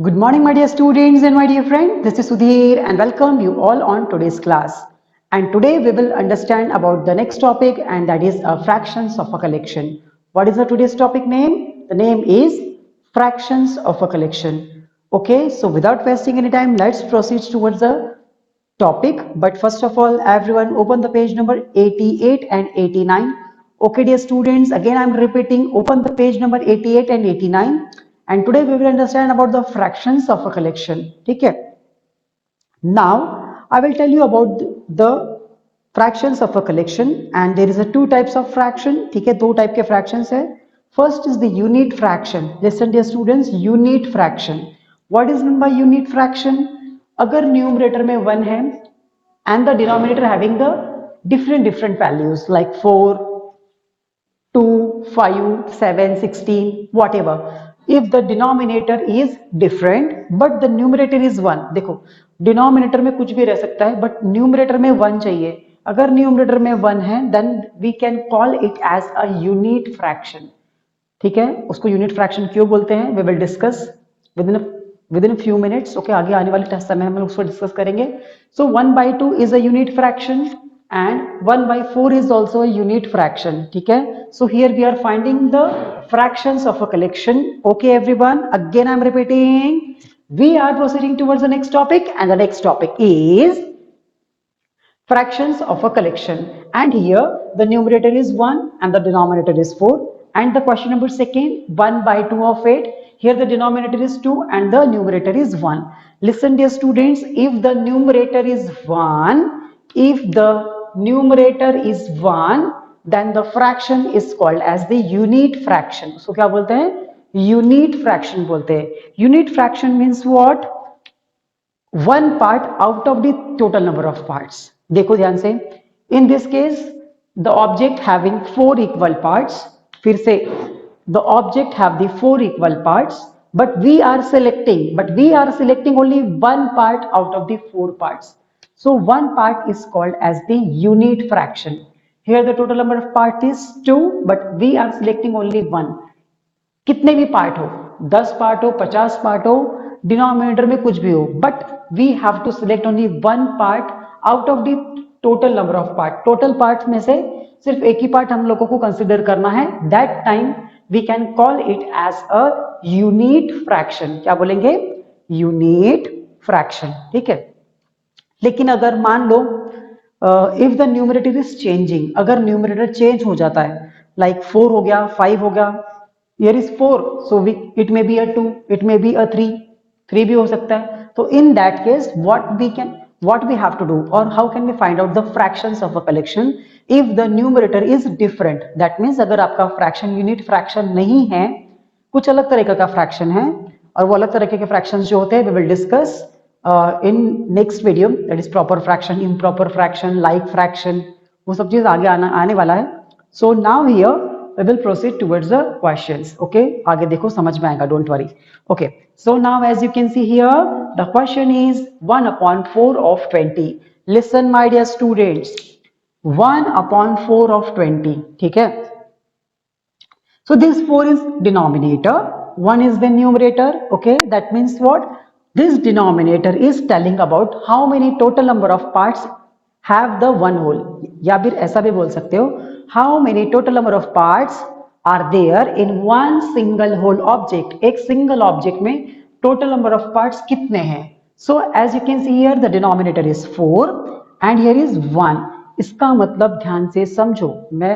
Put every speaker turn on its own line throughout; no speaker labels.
Good morning, my dear students and my dear friend. This is Sudhir and welcome you all on today's class. And today we will understand about the next topic, and that is fractions of a collection. What is the today's topic name? The name is fractions of a collection. Okay, so without wasting any time, let's proceed towards the topic. But first of all, everyone open the page number 88 and 89. Okay, dear students, again I'm repeating, open the page number 88 and 89. And today we will understand about the fractions of a collection. Okay. Now I will tell you about the fractions of a collection, and there is a two types of fraction. ठीक है, दो type के fractions है. First is the unit fraction. Listen dear students, unit fraction. What is meant by unit fraction? अगर numerator में 1 है and the denominator having the different values like 4, 2, 5, 7, 16, whatever. If the denominator is different but the numerator is 1, देखो denominator में कुछ भी रह सकता है but numerator में 1 चाहिए. अगर numerator में 1 है then we can call it as a unit fraction. ठीक है, उसको यूनिट फ्रैक्शन क्यों बोलते हैं we will discuss with in few minutes. Okay, आगे आने वाले टेस्ट समय हम उसको डिस्कस करेंगे. So 1/2 is a unit fraction and 1/4 is also a unit fraction. ठीक है, so here we are finding the fractions of a collection. Okay everyone, again I'm repeating, we are proceeding towards the next topic, and the next topic is fractions of a collection. And here the numerator is 1 and the denominator is 4. And the question number second, 1/2 of it. Here the denominator is 2 and the numerator is 1. Listen dear students, if the numerator is 1, then the fraction is called as the unit fraction. So क्या बोलते हैं? Unit fraction बोलते हैं. Unit fraction means what? One part out of the total number of parts. देखो ध्यान से, in this case the object having 4 equal parts. फिर से the object have the 4 equal parts, but we are selecting only one part out of the 4 parts. So one part is called as the unit fraction. Here the total number of part is 2, but we are selecting only one. कितने भी part हो, 10 part हो, 50 part हो, denominator में कुछ भी हो, but we have to select only one part out of the total number of part. Total part में से सिर्फ एक ही पार्ट हम लोगों को कंसिडर करना है. That time we can call it as a unit fraction. क्या बोलेंगे? Unit fraction. ठीक है, लेकिन अगर मान लो if the numerator is changing, अगर न्यूमरेटर चेंज हो जाता है, लाइक 4 हो गया, 5 हो गया, here is 4, so it may be a 2, it may be a 3 भी हो सकता है. तो in that case what we have to do, or how can we find out the fractions of a collection if the numerator is different? That means अगर आपका fraction unit fraction नहीं है, कुछ अलग तरीके का फ्रैक्शन है, और वो अलग तरीके के फ्रैक्शंस जो होते हैं we will discuss in next video, that is proper fraction, improper fraction, like fraction, वो सब चीज आगे आने वाला है. So now here we will proceed towards the questions. Okay, आगे देखो समझ में आएगा, don't worry. Okay, so now as you can see here, the question is 1/4 of 20. Listen my dear students, 1/4 of 20. ठीक है, so this 4 is denominator, 1 is the numerator. Okay, that means what? This denominator is telling about how many total number of parts have the one whole, या फिर ऐसा भी बोल सकते हो, how many total number of parts are there in one single whole object. एक single object में total number of parts कितने हैं? So as you can see here, the denominator is 4 and here is 1. इसका मतलब ध्यान से समझो, मैं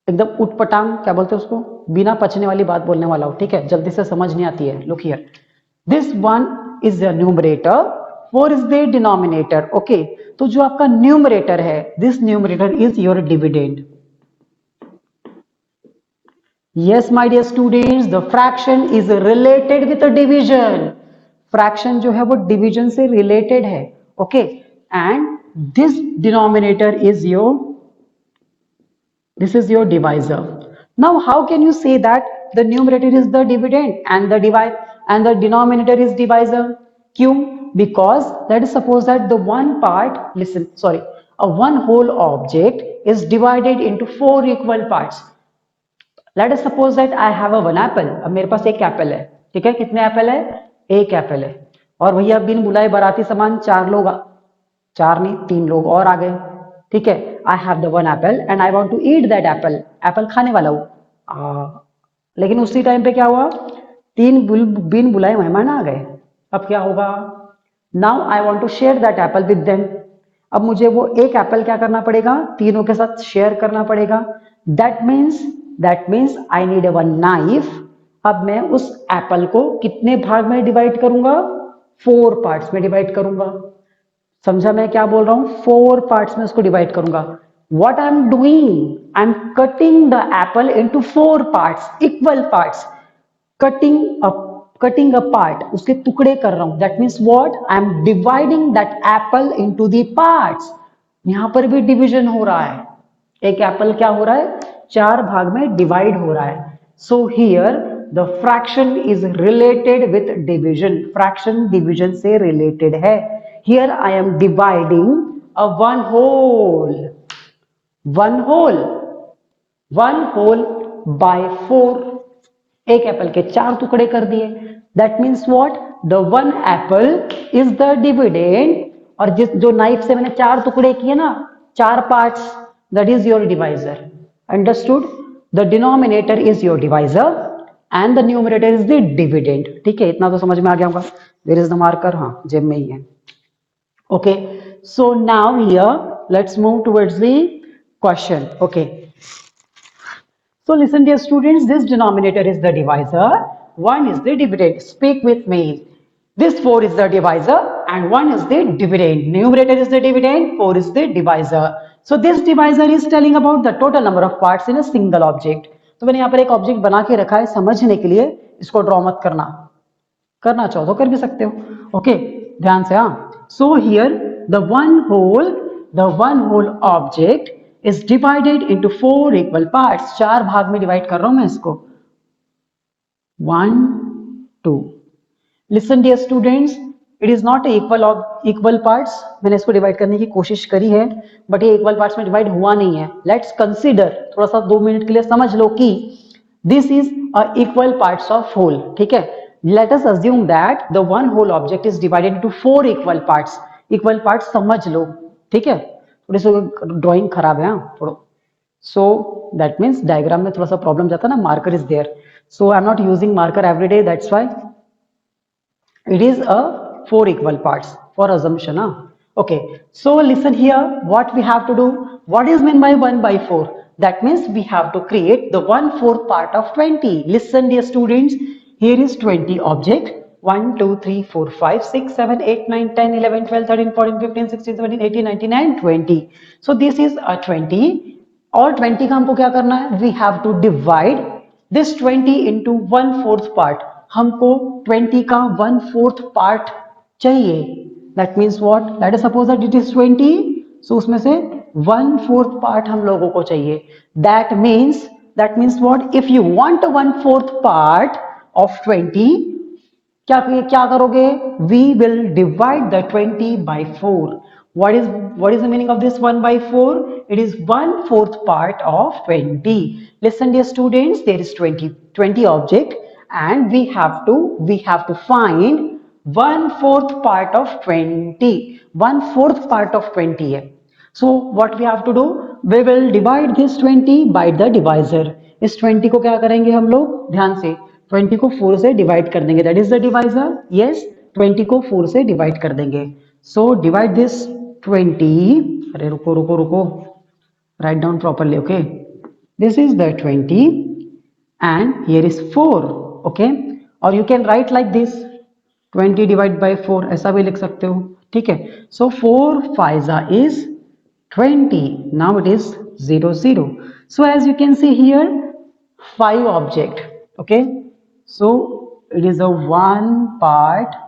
एकदम उटपटांग, क्या बोलते हैं उसको, बिना पचने वाली बात बोलने वाला हूं. ठीक है, जल्दी से समझ नहीं आती है. Look here, this 1 is the numerator, 4 is the denominator. Okay, तो जो आपका न्यूमरेटर है, this numerator is your dividend. Yes my dear students, the fraction is related with a division. Fraction जो है वो डिवीजन से रिलेटेड है. Okay, and this denominator is your, this is your divisor. Now how can you say that the numerator is the dividend and the denominator is divisor? क्यों? Because let us suppose that the one part, listen, sorry, a one whole object is divided into 4 equal parts. Let us suppose that I have a one apple. अब मेरे पास एक Apple है. ठीक है, कितने Apple है? एक एप्पल है, और भैया बिन बुलाए बाराती सामान 4 लोग, 4 नहीं 3 लोग और आ गए, ठीक है। I have the 1 apple and I want to eat that apple, apple खाने वाला हूँ। लेकिन उसी टाइम पे क्या हुआ, 3 बिन बुलाए मेहमान आ गए। अब क्या होगा, now I want to share that apple with them. अब मुझे वो एक एप्पल क्या करना पड़ेगा, तीनों के साथ शेयर करना पड़ेगा। That means I need one knife. अब मैं उस एप्पल को कितने भाग में डिवाइड करूंगा, 4 पार्ट्स में डिवाइड करूंगा। समझा मैं क्या बोल रहा हूं, 4 पार्ट्स में उसको डिवाइड करूंगा। What I am doing, I am cutting the Apple into 4 parts, equal parts. Cutting a part, उसके टुकड़े कर रहा हूं। That means what, I am dividing that Apple into the parts. यहां पर भी डिवीजन हो रहा है, एक एप्पल क्या हो रहा है, 4 भाग में डिवाइड हो रहा है। So here the fraction is related with division, fraction division से रिलेटेड है। Here I am dividing a one whole by 4। एक एप्पल के 4 टुकड़े कर दिए। That means what, the 1 apple is the dividend, और जिस जो नाइफ से मैंने 4 टुकड़े किए ना, 4 parts, that is your divisor. Understood, the denominator is your divisor and the numerator is the dividend. ठीक है, इतना तो समझ में आ गया होगा। देयर इज द मार्कर, हाँ जेब में ही है। Okay, so now here let's move towards the question. Okay, so listen dear students, this denominator is the divisor, 1 is the dividend. Speak with me. This 4 is the divisor and 1 is the dividend. Numerator is the dividend, 4 is the divisor. So this divisor is telling about the total number of parts in a single object. तो मैंने यहाँ पर एक object बना के रखा है समझने के लिए, इसको ड्रॉ मत करना, करना चाहो तो कर भी सकते हो। ओके, ध्यान से, हाँ। So here the one whole object is divided into 4 equal parts. 4 भाग में डिवाइड कर रहा हूं मैं इसको, 1 2। Listen dear students, it is not equal parts. मैंने इसको डिवाइड करने की कोशिश करी है, बट ये इक्वल पार्ट्स में डिवाइड हुआ नहीं है। लेट्स कंसीडर, थोड़ा सा 2 मिनट के लिए समझ लो कि this is a equal parts of whole. ठीक है, let us assume that the one whole object is divided into 4 equal parts. Equal parts समझ लो, ठीक है। थोड़ी सी ड्राइंग खराब है थोड़ा, so that means डायग्राम में थोड़ा सा प्रॉब्लम जाता है ना, marker is there, so I am not using marker every day, that's why it is a 4 equal parts for assumption. Okay, so listen here, what we have to do, what is meant by 1 by 4? That means we have to create the 1/4 part of 20. Listen dear students, here is 20 object, 1 2 3 4 5 6 7 8 9 10 11 12 13 14 15 16 17 18 19 and 20. So this is a 20, और 20 का हमको क्या करना है, we have to divide this 20 into 1/4 part. हमको 20 का 1/4 part चाहिए। That means what, let us suppose that it is 20, so उसमें से 1/4 पार्ट हम लोगों को चाहिए। That means what, if you want 1/4 part of 20, क्या करोगे, we will divide the 20 by 4. What is the meaning of this 1 by 4? It is 1/4 part of 20. Listen dear students, there is 20 object and we have to find 1/4 part of 20. 1/4 part of 20 है। So what we have to do, we will divide this 20 by the divisor. इस 20 को क्या करेंगे हम लोग, ध्यान से, 20 को 4 से डिवाइड कर देंगे, that is the divisor. Yes, 20 को 4 से डिवाइड कर देंगे। सो डिवाइड दिस 20, अरे रुको, write down properly. Okay, this is the 20 and here is 4। Okay, और you can write like this, 20 divide by 4, ऐसा भी लिख सकते हो। ठीक है, सो 4 5 is 20. Now it is 0 0. So as you can see here, 5 object. Okay, so it is a 1 part,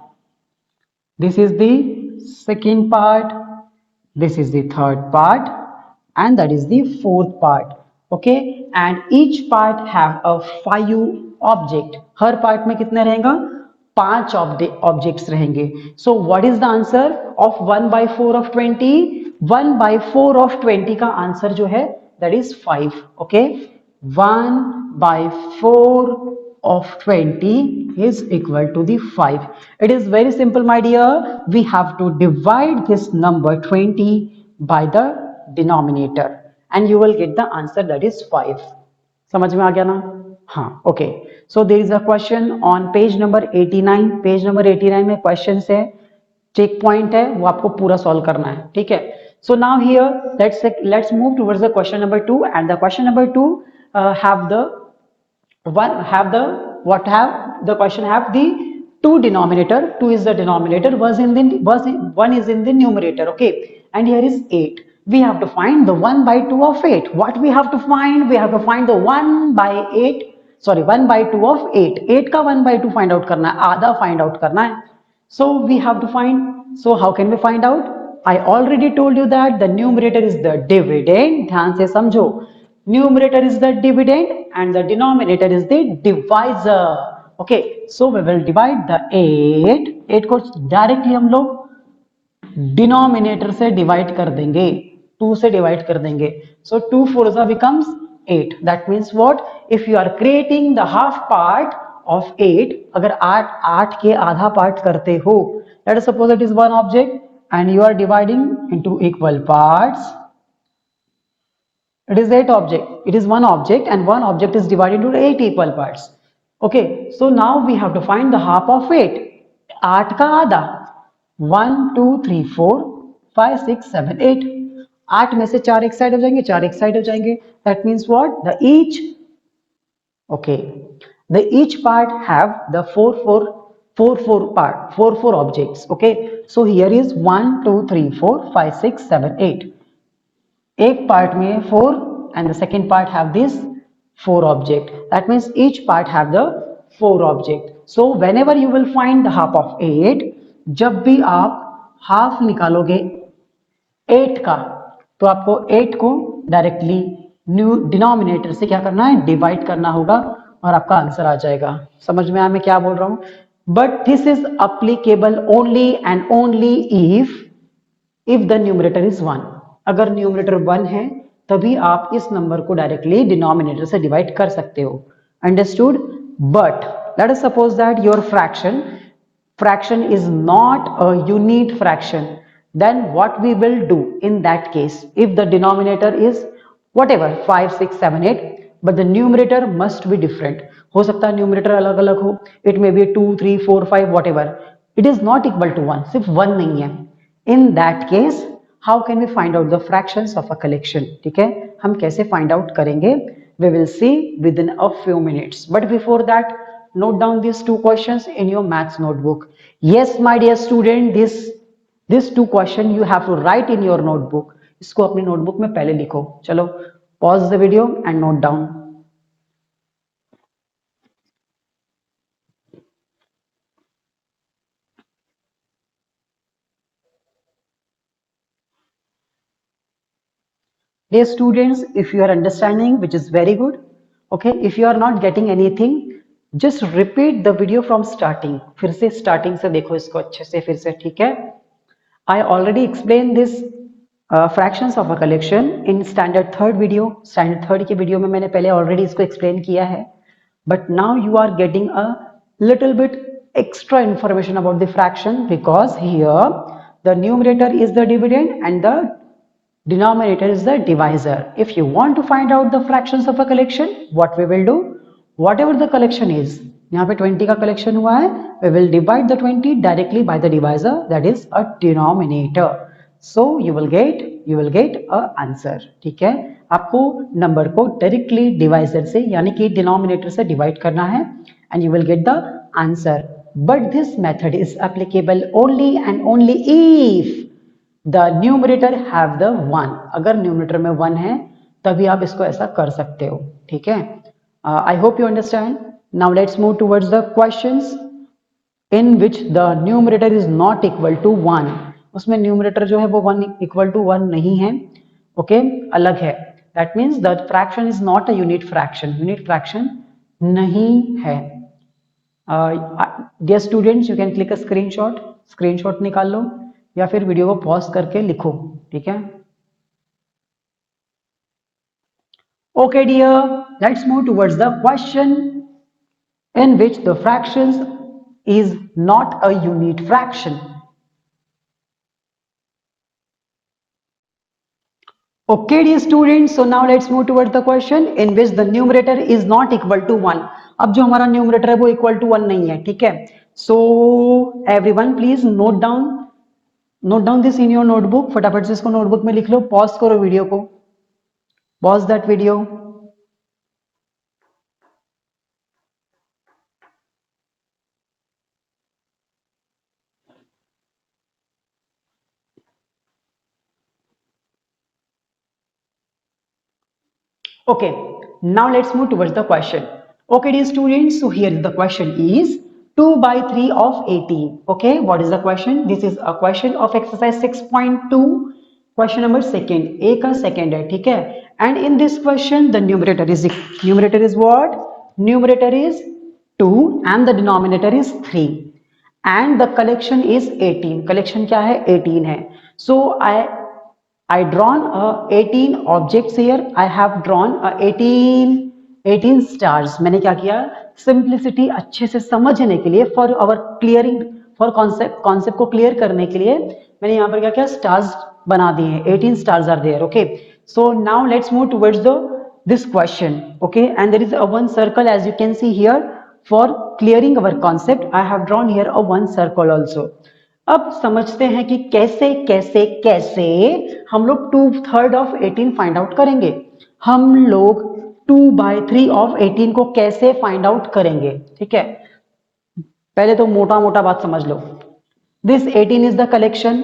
this is the second part, this is the third part, and that is the fourth part. Okay, and each part have a 5 object. Her part में कितने रहेगा, 5 objects रहेंगे। So what is the answer of 1 by 4 of 20? 1 by 4 of 20 का answer जो है that is 5. Okay, 1 by 4 of 20 is equal to the 5. It is very simple, my dear. We have to divide this number 20 by the denominator and you will get the answer, that is 5. समझ में आ गया ना? हाँ, okay. So there is a question on page number 89. Page number 89 में question है, check point है, वो आपको पूरा सॉल्व करना है. ठीक है. So now here let's move towards the question number 2 and the question number 2 have the the question have the two denominator. 2 is the denominator, one is in the numerator. Okay, and here is 8. We have to find the 1 by 2 of 8. What we have to find? We have to find the 1 by 8, sorry 1 by 2 of 8. 8 का 1 by 2 find out करना है, आधा find out करना है. So we have to find. So how can we find out? I already told you that the numerator is the dividend. ध्यान से समझो. Numerator is the dividend and the denominator is the divisor. Okay, so we will divide the 8. 8 को directly हम लोग denominator से divide कर देंगे, 2 से divide कर देंगे. So 2 4 becomes 8. That means what? If you are creating the half part of 8, अगर 8 के आधा part करते हो, let us suppose it is one object and you are dividing into equal parts. It is 8 object. It is one object and one object is divided into 8 equal parts. Okay, so now we have to find the half of 8. 8 का आधा. 1 2 3 4 5 6 7 8. 8 में से 4 एक side हो जाएंगे, 4 एक side हो जाएंगे. That means what? The each part have the 4 4 objects. Okay, so here is 1 2 3 4 5 6 7 8. एक पार्ट में 4 and the second part have this 4 object. That means each part have the 4 object. So whenever you will find the half of 8, जब भी आप half निकालोगे 8 का, तो आपको 8 को डायरेक्टली न्यू डिनोमिनेटर से क्या करना है? डिवाइड करना होगा और आपका आंसर आ जाएगा. समझ में आया मैं क्या बोल रहा हूं? But this is applicable only and only if the numerator is 1. अगर न्यूमरेटर 1 है तभी आप इस नंबर को डायरेक्टली डिनोमिनेटर से डिवाइड कर सकते हो. Understood? But let us suppose that your fraction is not a unit fraction. Then what we will do in that case? If the denominator is whatever 5 6 7 8 but the numerator must be different. हो सकता है numerator अलग अलग हो. It may be 2 3 4 5 whatever. It is not equal to 1. सिर्फ 1 नहीं है. In that case how can we find out the fractions of a collection? ठीक है, हम कैसे find out करेंगे? We will see within a few minutes. But before that, note down these two questions in your maths notebook. Yes, my dear student, this two question you have to write in your notebook. इसको अपनी notebook में पहले लिखो. चलो, pause the video and note down. Dear students, if you are understanding, which is very good, okay, if you are not getting anything, just repeat the video from starting. फिर से starting से देखो इसको अच्छे से फिर से. ठीक है? I already explained this fractions of a collection in standard third video. Standard third के वीडियो में मैंने पहले already इसको explain किया है. But now you are getting a little bit extra information about the fraction because here the numerator is the dividend and the denominator is the divisor. If you want to find out the fractions of a collection, what we will do? Whatever the collection is, यहाँ पे 20 का collection हुआ है, we will divide the 20 directly by the divisor, that is a denominator. So you will get a answer. ठीक है? आपको number को directly divisor से यानी कि डिनोमिनेटर से डिवाइड करना है and you will get the answer. But this method is applicable only and only if the numerator have the 1. अगर न्यूमरेटर में 1 है तभी आप इसको ऐसा कर सकते हो. ठीक है? I hope you understand. Now let's move towards the questions in which the numerator is not equal to 1. उसमें न्यूमरेटर जो है वो 1 equal to 1 नहीं है. Okay, अलग है. That means the fraction is not a unit fraction. Unit fraction नहीं है. Dear students, you can click a screenshot. Screenshot निकाल लो या फिर वीडियो को पॉज करके लिखो. ठीक है? Okay dear, let's move towards the question in which the fractions is not a unit fraction. Okay, dear students, so now let's move towards the question in which the numerator is not equal to 1. अब जो हमारा numerator है वो equal to 1 नहीं है, ठीक है? So everyone please note down this in your notebook. फटाफट से इसको notebook में लिख लो. Pause करो वीडियो को. Pause that video. Okay, now let's move towards the question. Okay, dear students, so here the question is 2 by 3 of 18. Okay, what is the question? This is a question of exercise 6.2. Question number second. A का second है, ठीक है? And in this question, the numerator is what? Numerator is 2 and the denominator is 3. And the collection is 18. Collection क्या है? 18 है. So I drawn 18 objects here. I have drawn 18 stars. मैंने क्या किया? Simplicity अच्छे से समझने के लिए for our clearing for concept को clear करने के लिए मैंने यहाँ पर क्या किया? Stars बना दिए हैं. 18 stars are there. Okay. So now let's move towards this question. Okay. And there is a one circle as you can see here. For clearing our concept, I have drawn here a one circle also. अब समझते हैं कि कैसे कैसे कैसे हम लोग 2/3 of 18 find out करेंगे. हम लोग 2/3 ऑफ 18 को कैसे फाइंड आउट करेंगे, ठीक है? पहले तो मोटा मोटा बात समझ लो. This 18 is the collection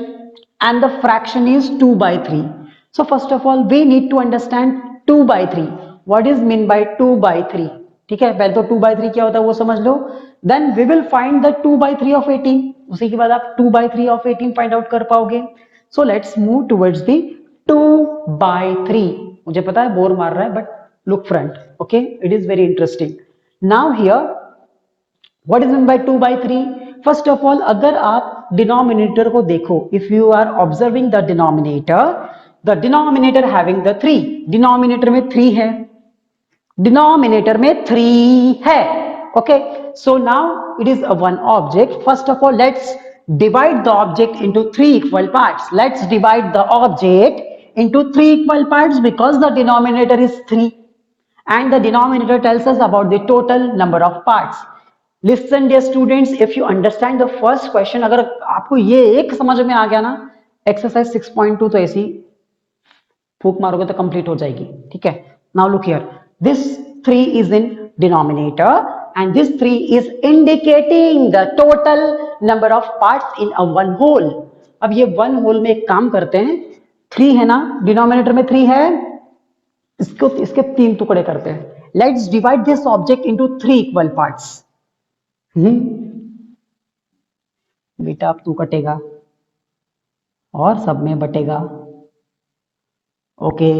and the fraction is 2/3. So first of all we need to understand 2/3. What is mean by 2/3? ठीक है, पहले तो 2/3 क्या होता है वो समझ लो. Then we will find the 2/3 of 18. उसी के बाद आप 2/3 ऑफ 18 फाइंड आउट कर पाओगे. So let's move towards the 2/3. मुझे पता है बोर मार रहा है, but look front. Okay, it is very interesting. Now here what is mean by 2/3? First of all अगर आप डिनोमिनेटर को देखो, if you are observing the denominator having the 3. Denominator में 3 है, डिनोमिनेटर में 3 है. Okay, so now it is a one object. First of all, let's divide the object into 3 equal parts. Let's divide the object into 3 equal parts because the denominator is 3 and the denominator tells us about the total number of parts. Listen dear students, if you understand the first question, अगर आपको ये एक समझ में आ गया ना, exercise 6.2 तो ऐसी फूक मारोगे तो कंप्लीट हो जाएगी, ठीक है? Now look here, this 3 is in denominator and this 3 is indicating the total number of parts in a one whole. अब ये one whole में एक काम करते हैं, 3 है ना, डिनोमिनेटर में 3 है, इसके 3 टुकड़े करते हैं. Let's divide this object into 3 equal parts. बेटा अब तू कटेगा और सब में बटेगा. Okay,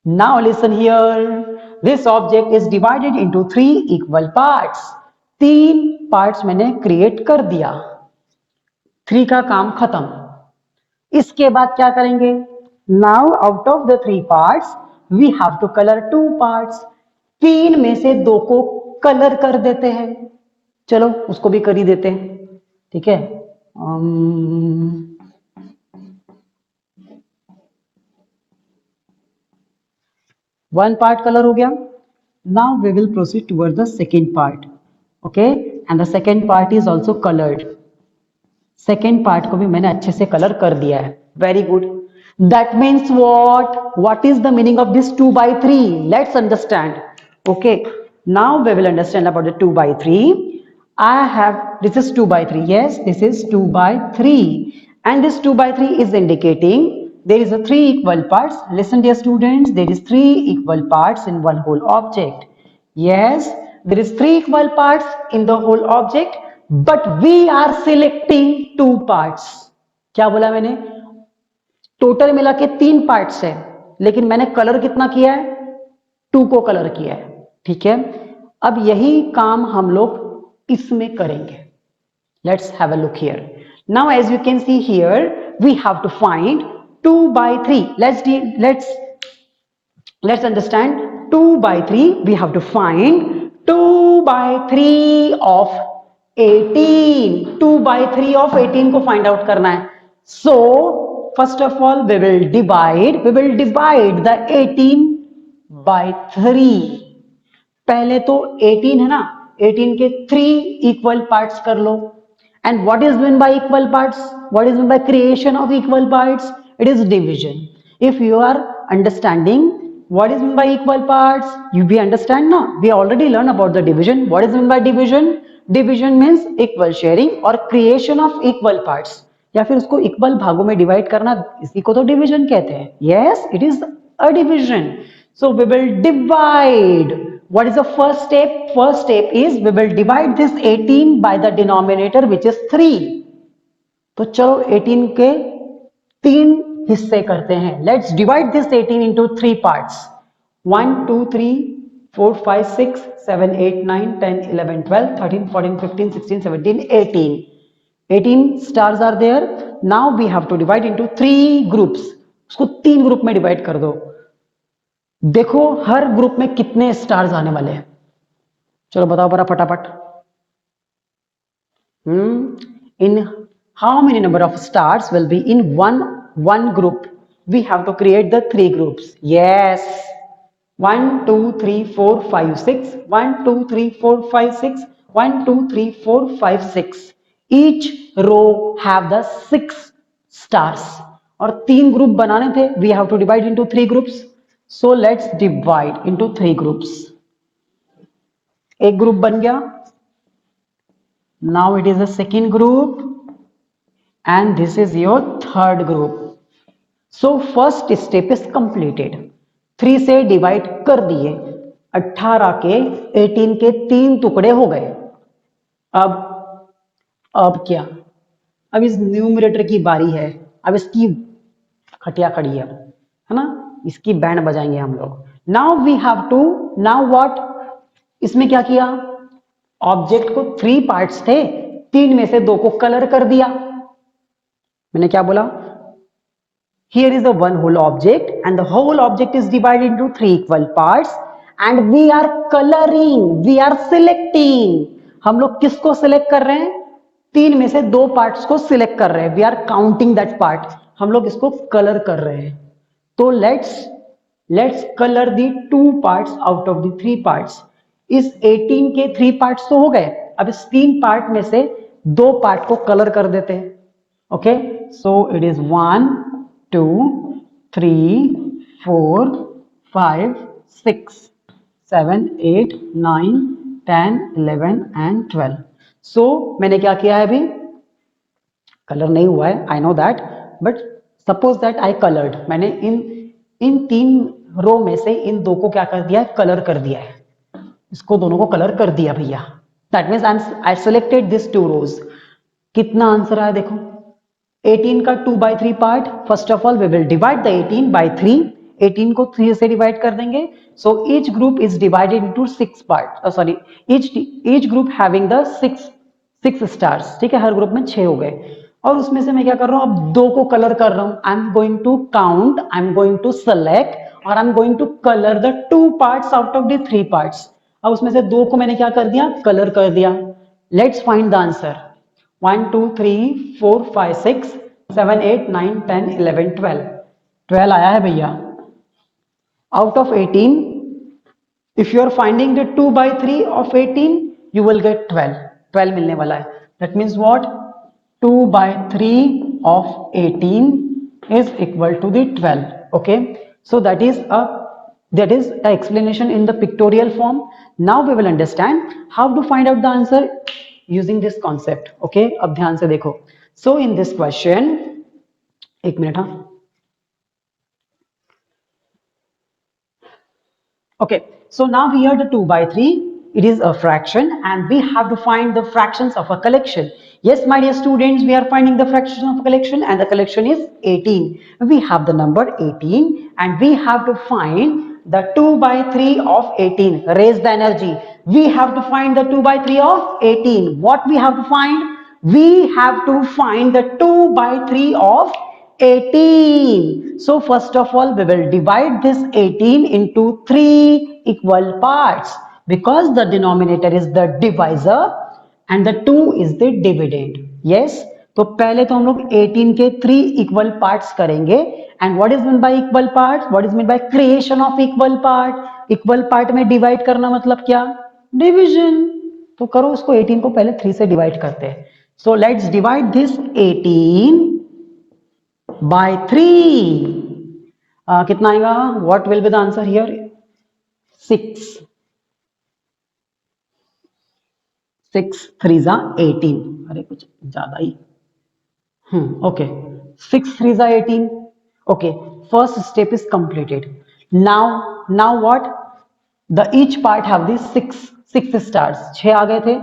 now listen here. This object is divided into 3 equal parts. 3 parts मैंने क्रिएट कर दिया. 3 का काम खत्म. इसके बाद क्या करेंगे? Now out of the 3 parts we have to color 2 parts. 3 में से 2 को कलर कर देते हैं. चलो उसको भी कर ही देते हैं, ठीक है? One part color हो गया. Now we will proceed towards the second part. Okay, and the second part is also colored. Second part को भी मैंने अच्छे से कलर कर दिया है. Very good. That means what? What is the meaning of this 2/3? Let's understand. Okay, now we will understand about the 2/3. This is 2/3. Yes, this is 2/3, and this 2/3 is indicating there is a 3 equal parts. Listen dear students, there is 3 equal parts in one whole object. Yes, there is 3 equal parts in the whole object, but we are selecting 2 parts. क्या बोला मैंने? Total मिला के 3 parts है, लेकिन मैंने colour कितना किया है? 2 को कलर किया है, ठीक है? अब यही काम हम लोग इसमें करेंगे. Let's have a look here. Now as you can see here, we have to find 2/3. Let's understand 2/3. We have to find 2/3 of 18, 2/3 of 18 को फाइंड आउट करना है. So first of all we will divide the 18 by 3. पहले तो 18 है ना, 18 के 3 equal parts कर लो. And what is meant by equal parts? What is meant by creation of equal parts? It is division. If you are understanding what is meant by equal parts, we understand now. We already learned about the division. What is meant by division? Division means equal sharing or creation of equal parts. या फिर उसको equal भागों में divide करना, इसी को तो division कहते हैं. Yes, it is a division. So we will divide. What is the first step? First step is we will divide this 18 by the denominator which is 3. तो चलो 18 के 3 हिस्से करते हैं. Let's divide this 18 into 3 parts. 1, 2, 3, 4, 5, 6, 7, 8, 9, 10, 11, 12, 13, 14, 15, 16, 17, 18. 18 stars are there. Now we have to divide into 3 groups. उसको 3 group में divide कर दो. देखो हर ग्रुप में कितने स्टार्स आने वाले हैं. चलो बताओ बड़ा फटाफट. In how many number of stars will be in one group? We have to create the 3 groups. Yes. 1, 2, 3, 4, 5, 6. 1, 2, 3, 4, 5, 6. 1, 2, 3, 4, 5, 6. Each row have the 6 stars. और 3 ग्रुप बनाने थे. We have to divide into 3 groups. So let's divide into 3 groups. एक group बन गया. Now it is the second group and this is your third group. So first step is completed. 3 से divide कर दिए. 18 के 18 के 3 टुकड़े हो गए. अब क्या? अब इस न्यूमरेटर की बारी है. अब इसकी खटिया खड़ी है ना, इसकी बैंड बजाएंगे हम लोग. Now we have to, now what, इसमें क्या किया? ऑब्जेक्ट को 3 पार्ट्स थे, 3 में से 2 को कलर कर दिया. मैंने क्या बोला? Here is the one whole object and the whole object is divided into 3 equal parts and we are coloring, we are selecting. हम लोग किसको सिलेक्ट कर रहे हैं? 3 में से 2 पार्ट्स को सिलेक्ट कर रहे हैं. We are counting that part. हम लोग इसको कलर कर रहे हैं. तो let's color the 2 parts out of the 3 parts. इस 18 के 3 पार्ट्स तो हो गए. अब इस 3 पार्ट में से 2 पार्ट को कलर कर देते हैं. Okay, so it is 1, 2, 3, 4, 5, 6, 7, 8, 9, 10, 11 and 12. सो मैंने क्या किया है? अभी कलर नहीं हुआ है, I know that, but suppose that I coloured. मैंने इन 3 रो में से इन 2 को क्या कर दिया है? कलर कर दिया है. इसको दोनों को कलर कर दिया भैया. That means I selected this 2 rows. कितना आंसर आया देखो. 18 का 2/3 part. First of all we will divide the 18 by 3. 18 को 3 से डिवाइड कर देंगे. So each group is divided into 6 part. Sorry, each group having the 6 stars. ठीक है, हर ग्रुप में 6 हो गए. और उसमें से मैं क्या कर रहा हूं? अब 2 को कलर कर रहा हूं. I am going to count, I am going to select और I am going to colour the 2 parts out of the 3 parts. अब उसमें से 2 को मैंने क्या कर दिया? कलर कर दिया. Let's find the answer. 1, 2, 3, 4, 5, 6, 7, 8, 9, 10, 11, 12. 12 आया है भैया. Out of 18, if you are finding the 2/3 of 18, you will get 12. 12 मिलने वाला है. That means what? 2/3 of 18 is equal to the 12. Okay, so that is the explanation in the pictorial form. Now we will understand how to find out the answer using this concept. Okay, अब ध्यान से देखो. So in this question, एक minute. हाँ, okay, so now here the 2/3, it is a fraction and we have to find the fractions of a collection. Yes, my dear students, we are finding the fraction of a collection and the collection is 18. We have the number 18 and we have to find the 2/3 of 18. Raise the energy. We have to find the 2/3 of 18. What we have to find? We have to find the 2/3 of 18. So first of all, we will divide this 18 into 3 equal parts. because the denominator is the divisor and the 2 is the dividend. Yes, तो पहले तो हम लोग 18 के 3 equal parts करेंगे. And what is mean y equal parts? What is mean bye creation of equal part? Equal part में divide करना मतलब क्या? डिवीजन. तो करो उसको, 18 को पहले 3 से डिवाइड करते हैं. So let's divide this 18 by 3. कितना आएगा? What will be the answer here? 6. 6 3 जा 18. अरे कुछ ज्यादा ही. Okay. 6 3s are 18. Okay, first step is completed. Now what? The each part have these six stars. 6 आ गए थे.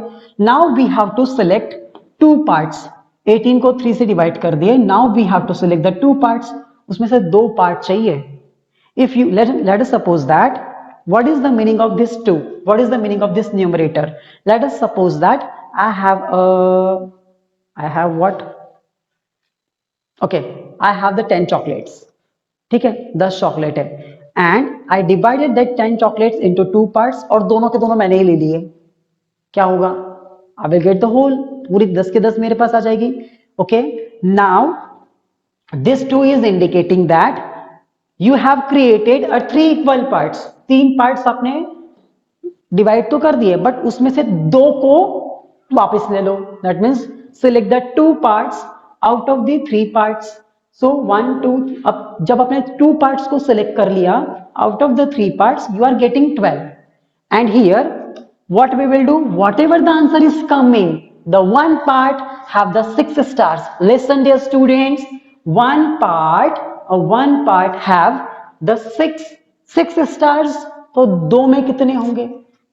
Now we have to select two parts. 18 को 3 से डिवाइड कर दिए. Now we have to select the two parts. उसमें से 2 part चाहिए. If you let us suppose that, what is the meaning of this 2? What is the meaning of this numerator? Let us suppose that I have what? Okay, I have the 10 chocolates. ठीक है, 10 chocolate है. And I divided that 10 chocolates into 2 parts, और दोनों के दोनों मैंने ही ले लिए. क्या होगा? I will get the whole. पूरी 10 के 10 मेरे पास आ जाएगी. Okay, now this 2 is indicating that you have created a 3 equal parts. 3 parts आपने डिवाइड तो कर दिए, बट उसमें से 2 को वापस ले लो. That means select the 2 parts out of the 3 parts. So 1 2. अब जब आपने 2 पार्ट्स को सिलेक्ट कर लिया out of the 3 parts, you are getting 12. And here what we will do, whatever the answer is coming, the one part have the 6 stars. Listen dear students, one part have the 6 stars. तो 2 में कितने होंगे?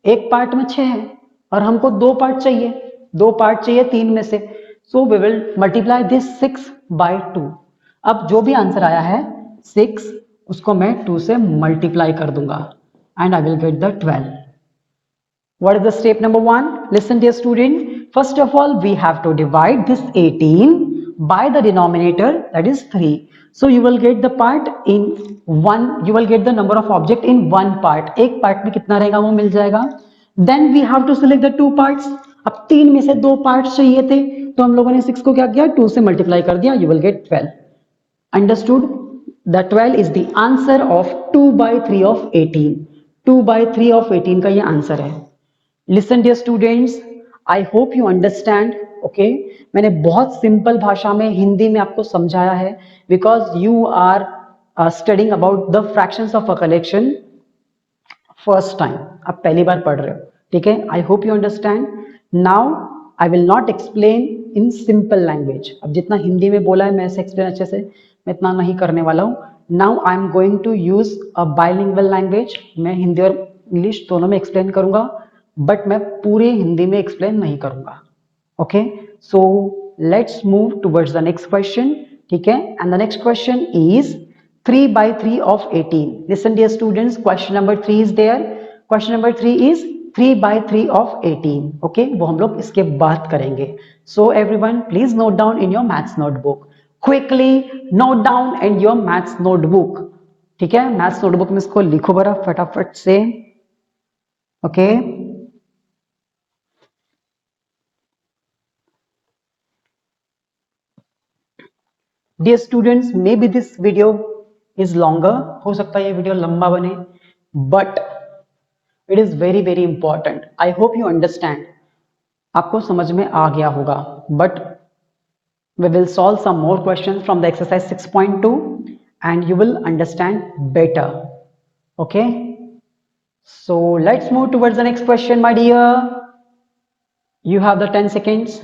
एक part में 6 है और हमको 2 part चाहिए. 2 पार्ट चाहिए 3 में से. So we will multiply this 6 by 2. अब जो भी आंसर आया है 6, उसको मैं 2 से मल्टीप्लाई कर दूंगा and I will get the 12. What is the step number 1? Listen dear student. First of all, we have to divide this 18 by the denominator, that is 3. So you will get the part in 1. You will get the number of object in 1 part. एक part में कितना रहेगा वो मिल जाएगा. Then we have to select the 2 parts. अब 3 में से 2 parts चाहिए थे, तो हम लोगों ने 6 को क्या किया? 2 से मल्टीप्लाई कर दिया. You will get 12. Understood? The 12 is the answer of 2 by 3 of 18. 2 by 3 of 18 का ये आंसर है. Listen dear students, I hope you understand. Okay, मैंने बहुत सिंपल भाषा में हिंदी में आपको समझाया है, because you are studying about the fractions of a collection first time. आप पहली बार पढ़ रहे हो, ठीक है? I hope you understand. Now I will not explain in simple language. अब जितना हिंदी में बोला है मैं ऐसे एक्सप्लेन अच्छे से मैं इतना नहीं करने वाला हूँ. Now I am going to use a bilingual language. मैं हिंदी और इंग्लिश दोनों में एक्सप्लेन करूंगा, बट मैं पूरे हिंदी में एक्सप्लेन नहीं करूंगा. Okay, so let's move towards the next question. ठीक है, and the next question is 3 by 3 of 18. Listen dear students, question number 3 is there. Question number 3 is 3 by 3 of 18. ओके, वो हम लोग इसके बाद करेंगे. So everyone please note down in your maths notebook. Quickly note down in your maths notebook. ठीक है, maths notebook में इसको लिखो बरा फटाफट से. Okay, Dear students, maybe this video is longer. हो सकता है ये वीडियो लंबा बने, but it is very very important. I hope you understand. आपको समझ में आ गया होगा. But we will solve some more questions from the exercise 6.2 and you will understand better. Okay? So let's move towards the next question, my dear. You have the 10 seconds.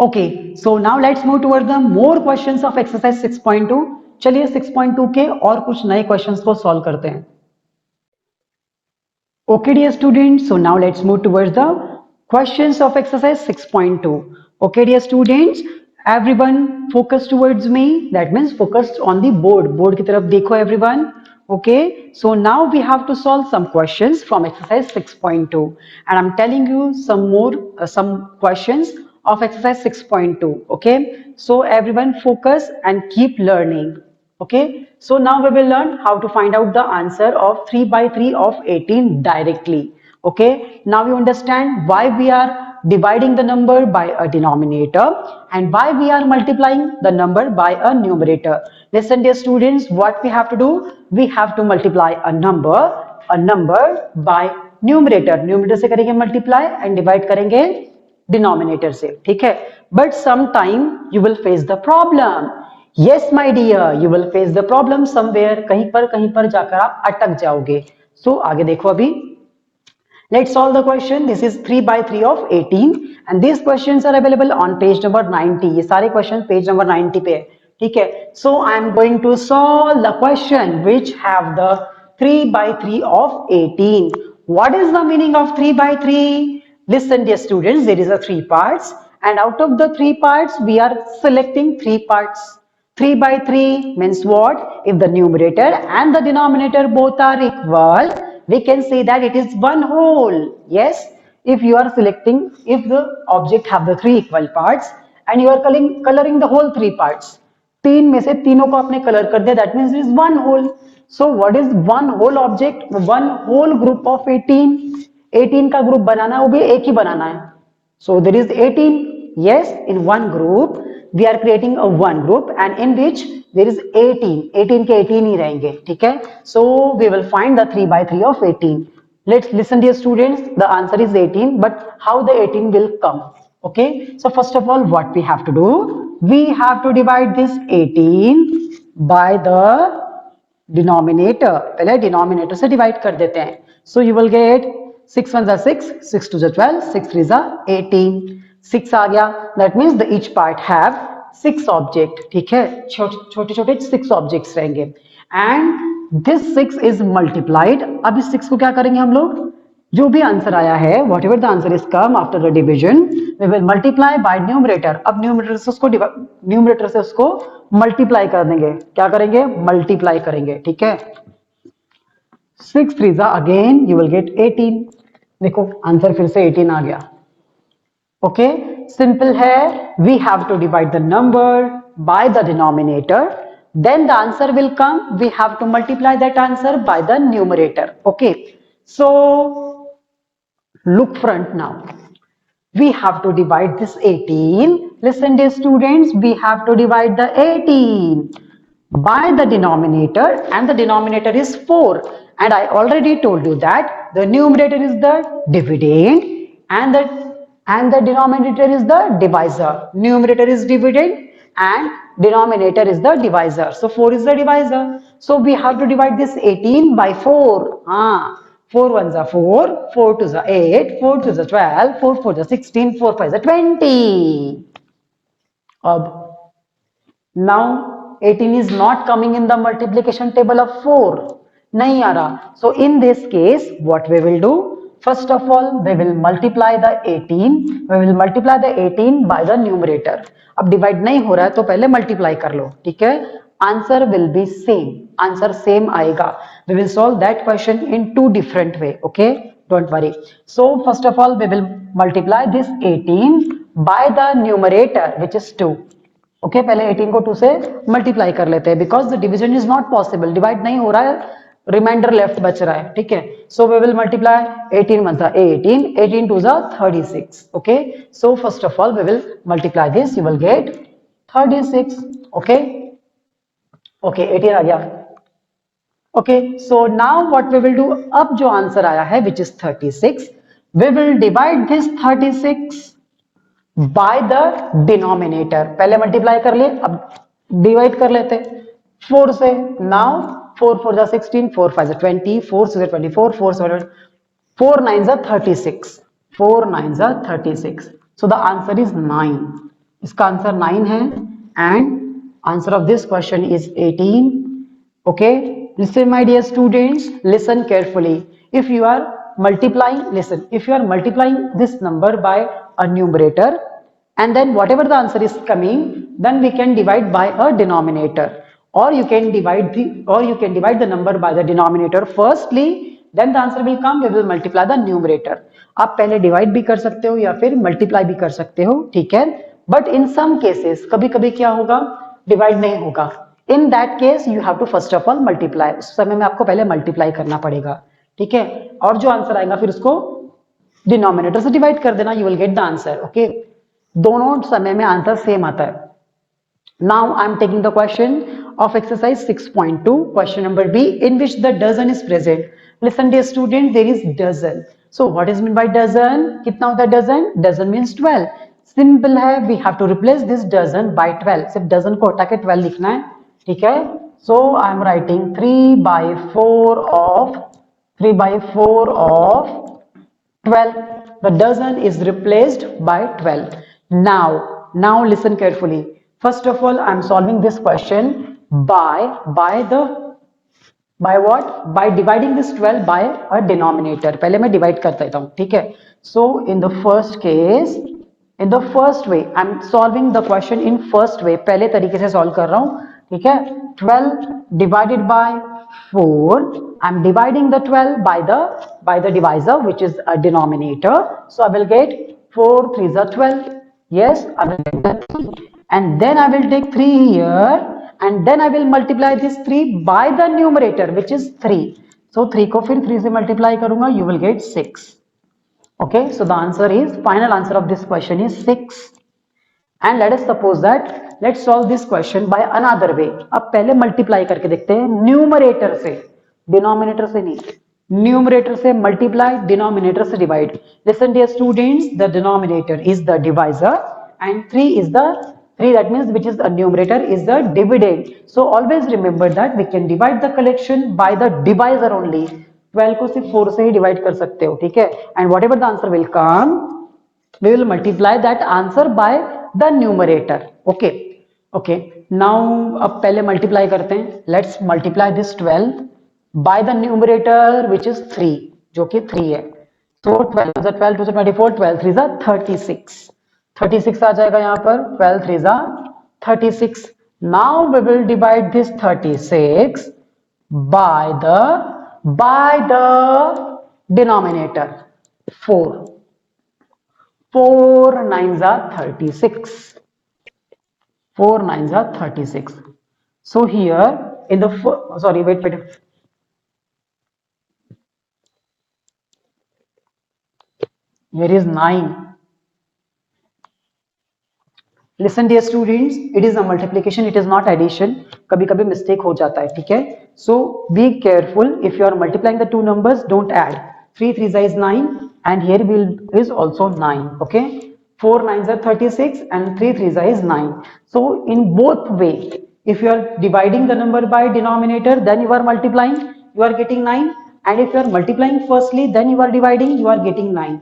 Okay, so now let's move towards the more questions of exercise 6.2. चलिए 6.2 के और कुछ नए questions को solve करते हैं. Okay dear students, so now let's move towards the questions of exercise 6.2. Okay dear students, everyone focus towards me. That means focused on the board. Board की तरफ देखो everyone. Okay, so now we have to solve some questions from exercise 6.2 and I'm telling you some questions of exercise 6.2. Okay, so everyone focus and keep learning. Okay, so now we will learn how to find out the answer of 3 by 3 of 18 directly. Okay, now you understand why we are dividing the number by a denominator and why we are multiplying the number by a numerator. Listen dear students, what we have to do, we have to multiply a number by numerator. Numerator से करेंगे multiply and divide करेंगे denominator से, ठीक है. But sometime you will face the problem. Yes my dear, you will face the problem somewhere. कहीं पर जाकर आप अटक जाओगे. So आगे देखो अभी. Let's solve the question. This is 3 by 3 of 18 and these questions are available on page number 90. ये सारे questions page number 90 पे है, ठीक है. So I am going to solve the question which have the 3 by 3 of 18. What is the meaning of 3 by 3? Listen dear students, there is a 3 parts and out of the 3 parts we are selecting 3 parts. 3 by 3 means what? If the numerator and the denominator both are equal, we can say that it is one whole. Yes, if you are selecting, if the object have the 3 equal parts and you are coloring the whole 3 parts, 3 में से तीनों को आपने color कर दिया, that means it is one whole. So what is one whole object? One whole group of 18. 18 का group बनाना है, वो भी एक ही बनाना है. So there is 18. Yes, in one group we are creating a one group and in which there is 18. 18 के 18 ही रहेंगे, ठीक है. So we will find the 3 by 3 of 18. Let's listen dear students. The answer is 18, but how the 18 will come? Okay, so first of all what we have to do? We have to divide this 18 by the denominator. पहले denominator से divide कर देते हैं. So you will get 6 1 6, 6 2 12, 6 3 18. 6 आ गया. That means the each part have 6 object. ठीक है, छोटे छोटे 6 objects रहेंगे. And this 6 is multiplied. अब इस 6 को क्या करेंगे हम लोग? जो भी आंसर आया है, whatever the answer is come after the division, we will multiply by numerator. अब numerator से उसको multiply कर देंगे. क्या करेंगे? Multiply करेंगे, ठीक है. 6 3 again you will get 18. देखो आंसर फिर से 18 आ गया. Okay, simple है. We have to divide the number by the denominator. Then the answer will come. We have to multiply that answer by the numerator. Okay, so look front now. We have to divide this 18. Listen dear students, we have to divide the 18 by the denominator and the denominator is 4. And I already told you that the numerator is the dividend and the denominator is the divisor. Numerator is dividend and denominator is the divisor. So 4 is the divisor. So we have to divide this 18 by 4. 4 1s are 4, 4 2s are 8, 4 2s are 12, 4 4s are 16, 4 5s are 20. Now 18 is not coming in the multiplication table of 4. नहीं आ रहा. So in this case, what we will do? First of all, we will multiply the 18. We will multiply the 18 by the numerator. अब divide नहीं हो रहा है तो पहले multiply कर लो, ठीक है. Answer will be same. Answer same आएगा. We will solve that question in 2 different way. Okay, don't worry. So first of all, we will multiply this 18 by the numerator, which is 2. Okay, पहले 18 को 2 से multiply कर लेते हैं because the division is not possible. Divide नहीं हो रहा है. Remainder left बच रहा है, ठीक है. So we will multiply 18 1s are 18, 18 2s are 36. Okay, so first of all we will multiply this. You will get 36. Okay, 18 आ गया. Okay, so now what we will do? अब जो आंसर आया है which is 36, we will divide this 36 by the denominator. पहले multiply कर लिए, अब divide कर लेते 4 से. Now 4 4 are 16, 4 5 are 20, 4 6 are 24, 4 7 4 9s are 36. 4 9s are 36. So the answer is 9. इसका आंसर 9 है and answer of this question is 18. Okay, listen my dear students, listen carefully. If you are multiplying, listen, if you are multiplying this number by a numerator and then whatever the answer is coming, then we can divide by a denominator. Or you can divide the number by the denominator firstly, then the answer will come. We will multiply the numerator. आप पहले divide भी कर सकते हो या फिर multiply भी कर सकते हो, ठीक है। बट इन सम केसेस कभी कभी क्या होगा, डिवाइड नहीं होगा। In that case you have to first of all multiply, उस समय में आपको पहले मल्टीप्लाई करना पड़ेगा, ठीक है। और जो आंसर आएगा फिर उसको डिनोमिनेटर से डिवाइड कर देना, you will get the answer, okay. दोनों समय में आंसर सेम आता है। Now I am taking the question of exercise 6.2, question number B, in which the dozen is present. Listen dear student, there is dozen. So what is meant by dozen? कितना होता है dozen? Dozen means 12. Simple है, we have to replace this dozen by 12. सिर्फ dozen को हटा के 12 लिखना है, ठीक है। So I am writing 3 by 4 of 12. The dozen is replaced by 12. Now listen carefully. First of all, I am solving this question by what? By dividing this 12 by a denominator. पहले मैं divide कर देता हूँ, ठीक है। So in the first case, in the first way, I am solving the question in first way. पहले तरीके से solve कर रहा हूँ, ठीक है। 12 divided by 4. I am dividing the 12 by the divisor, which is a denominator. So I will get 4 3s are 12. Yes, I will get that 3. And then I will take 3 here, and then I will multiply this 3 by the numerator, which is 3. So 3 को फिर 3 से multiply करूंगा, you will get 6. Okay, so the answer is, final answer of this question is 6. And let us suppose that, let's solve this question by another way. अब पहले multiply करके देखते हैं numerator से, denominator से नहीं, numerator से multiply, denominator से divide. Listen dear students, the denominator is the divisor and 3 is the 3, that means which is a numerator is the dividend. So always remember that we can divide the collection by the divisor only. 12 को सिर्फ 4 से ही divide कर सकते हो, ठीक है। And whatever the answer will come, we will multiply that answer by the numerator. Okay, okay. Now अब पहले multiply करते हैं. Let's multiply this 12 by the numerator which is 3, जो कि 3 है. So 12 to the 12 to the 24, 12 3s are 36. 36 आ जाएगा यहाँ पर, 12 3s are 36. Now we will divide this 36 by the denominator 4. 4 9s are 36. 4 9s are 36. So here in the sorry, wait. Here is 9. Listen dear students, it is a multiplication, it is not addition. कभी कभी mistake हो जाता है, ठीक है। So be careful, if you are multiplying the two numbers, don't add. 3 3s is 9 and here is also 9, okay. 4 9s are 36 and 3 3s is 9. So in both way, if you are dividing the number by denominator, then you are multiplying, you are getting 9, and if you are multiplying firstly, then you are dividing, you are getting 9.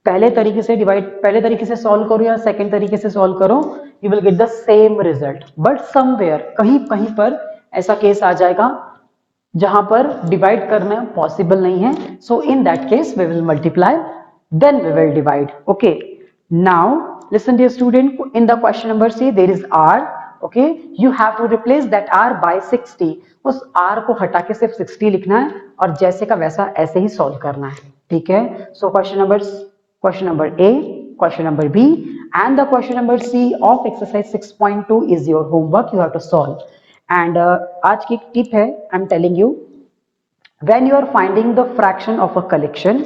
पहले तरीके से solve करो या second तरीके से solve करो, you will get the same result. But somewhere कहीं कहीं पर ऐसा केस आ जाएगा जहां पर डिवाइड करना पॉसिबल नहीं है। So in that case we will multiply, then we will divide. Okay, now listen dear student, in the question number C there is R, okay, you have to replace that R by 60। उस are को हटा के सिर्फ 60 लिखना है और जैसे का वैसा ऐसे ही सॉल्व करना है, ठीक है। So question number A, question number B, and the question number C of exercise 6.2 is your homework. You have to solve. And आज की tip है, I'm telling you, when you are finding the fraction of a collection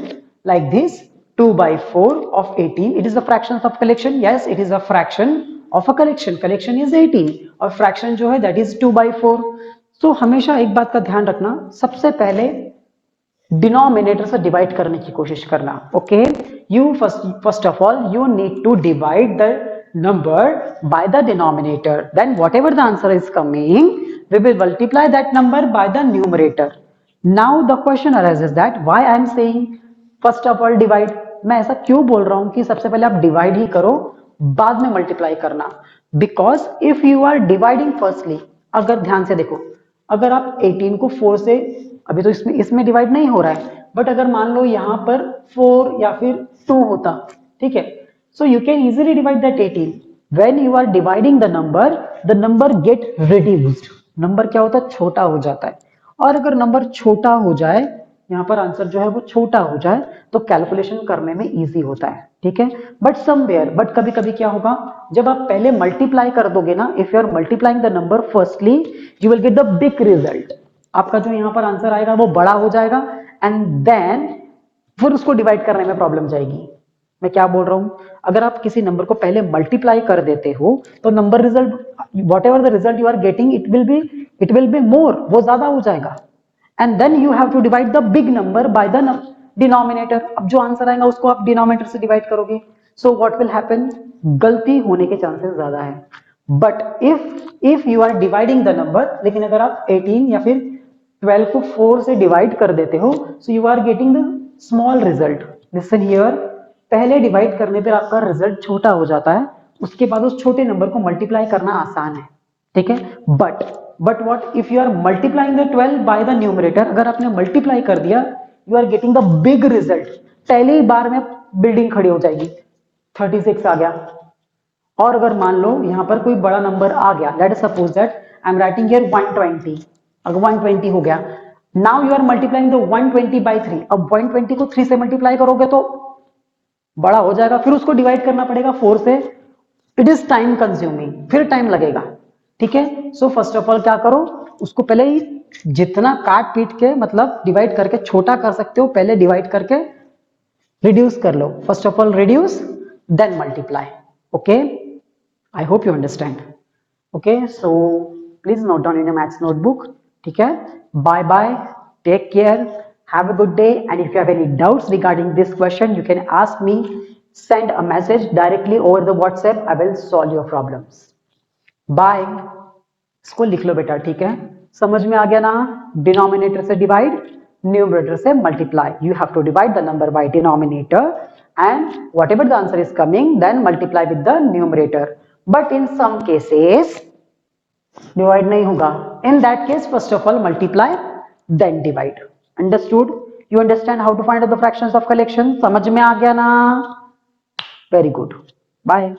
like this, 2 by 4 of 18, it is a fraction of collection. Yes, it is a fraction of a collection. Collection is 18 और fraction जो है that is 2 by 4. So हमेशा एक बात का ध्यान रखना, सबसे पहले डिनोमिनेटर से डिवाइड करने की कोशिश करना। Okay, you first of all you need to divide the number by the denominator, then whatever the answer is coming we will multiply that number by the numerator. Now the question arises that why I am saying first of all divide. मैं ऐसा क्यों बोल रहा हूं कि सबसे पहले आप डिवाइड ही करो बाद में मल्टीप्लाई करना? Because if you are dividing firstly, अगर ध्यान से देखो, अगर आप 18 को 4 से, अभी तो इसमें डिवाइड नहीं हो रहा है, बट अगर मान लो यहां पर 4 या फिर 2 होता, ठीक है, so you can easily divide that 18। When you are dividing the number get reduced. Number क्या होता है? छोटा हो जाता है। और अगर नंबर छोटा हो जाए यहाँ पर आंसर जो है वो छोटा हो जाए तो कैलकुलेशन करने में इजी होता है, ठीक है। बट कभी कभी क्या होगा, जब आप पहले मल्टीप्लाई कर दोगे ना, if you are multiplying the number firstly you will get the big result. आपका जो यहाँ पर आंसर आएगा वो बड़ा हो जाएगा एंड देन फिर उसको डिवाइड करने में प्रॉब्लम जाएगी। मैं क्या बोल रहा हूं, अगर आप किसी नंबर को पहले मल्टीप्लाई कर देते हो तो number result whatever the result you are getting it will be more, वो ज्यादा हो जाएगा and then you have to divide the big number by the denominator. अब जो आंसर आएगा उसको आप डिनोमिनेटर से डिवाइड करोगे, सो व्हाट विल हैपन, गलती होने के चांसेस ज्यादा है। But if you are dividing the number, लेकिन अगर आप 18 या फिर 12 को 4 से डिवाइड कर देते हो so you are getting the small result. Listen here, पहले डिवाइड करने पर आपका रिजल्ट छोटा हो जाता है, उसके बाद उस छोटे नंबर को मल्टीप्लाई करना आसान है, ठीक है। But what if you are multiplying the 12 by the numerator, अगर आपने मल्टीप्लाई कर दिया you are getting the big result, पहले ही बार में बिल्डिंग खड़ी हो जाएगी, 36 आ गया। और अगर मान लो यहां पर कोई बड़ा नंबर आ गया, let us suppose that I am writing here 120, अगर 120 हो गया, now you are multiplying the 120 by 3, अब 120 को 3 से मल्टीप्लाई करोगे तो बड़ा हो जाएगा, फिर उसको डिवाइड करना पड़ेगा 4 से, इट इज टाइम कंज्यूमिंग, फिर टाइम लगेगा, ठीक है। सो फर्स्ट ऑफ ऑल क्या करो, उसको पहले ही जितना काट पीट के मतलब डिवाइड करके छोटा कर सकते हो, पहले डिवाइड करके रिड्यूस कर लो, first of all reduce then multiply, okay. I hope you understand, okay. So please note down in your maths notebook, ठीक है। Bye bye, take care, have a good day, and if you have any doubts regarding this question you can ask me, send a message directly over the WhatsApp, I will solve your problems. Bye. इसको लिख लो बेटा, ठीक है, समझ में आ गया ना, denominator से डिवाइड, न्यूमरेटर से multiply, you have to divide the number by denominator and whatever the answer is coming then multiply with the numerator, but in some cases divide नहीं होगा, in that case first of all multiply then divide. Understood, you understand how to find out the fractions of collection, समझ में आ गया ना, very good, bye.